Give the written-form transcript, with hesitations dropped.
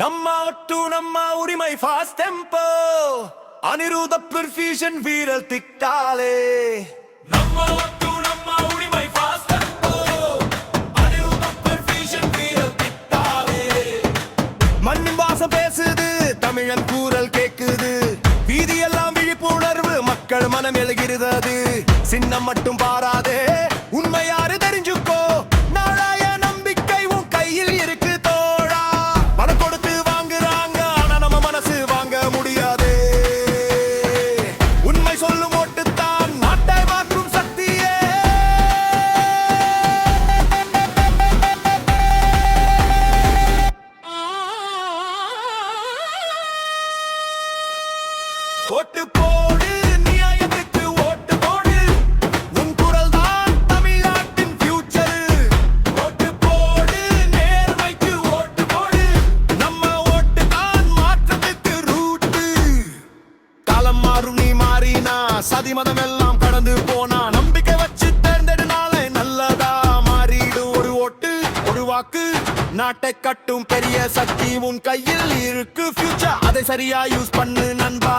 நம்ம ஒட்டு நம்ம உரிமை ஃபாஸ்ட் டெம்போ அனிருத பெர்ஃபியூஷன் வீரல் திட்டாலே நம்ம ஒட்டு நம்ம உரிமை ஃபாஸ்ட் டெம்போ அனிருத பெர்ஃபியூஷன் வீரல் திட்டாலே மண்ணின் வாசம் பேசுது தமிழன் கூறல் கேக்குது வீதியெல்லாம் விழிப்புணர்வு மக்கள் மனம் எழுகிறது சின்னம் மட்டும் பாராதே உண்மை யாரு தெரிஞ்சுக்கோ நாளைய நம்பிக்கை உன் கையில் இருக்கு தோழா பணம் கொடுத்து வாங்குறாங்க ஆனா நம்ம மனசு வாங்க முடியாது உண்மை சொல்லும் ஓட்டுத்தான் நாட்டை மாற்றும் சக்தியே ஓட்டு போடு நியாயத்துக்கு ஓட்டு போடு உன் குரல் தான் தமிழ்நாட்டின் ஃபியூச்சர் ஓட்டு போடு நேர்மைக்கு ஓட்டு போடு நம்ம ஓட்டு தான் மாற்றத்துக்கு ரூட்டு காலம் மாறும் நீ மாறினா சதி மதம் எல்லாம் கடந்து போனா நம்பிக்கை வச்சு தேர்ந்தெடுனாலே நல்லதா மாறிடும் ஒரு ஓட்டு ஒரு வாக்கு நாட்டை கட்டும் பெரிய சக்தி உன் கையில் இருக்கு ஃபியூச்சர் அதை சரியா யூஸ் பண்ணு நண்பா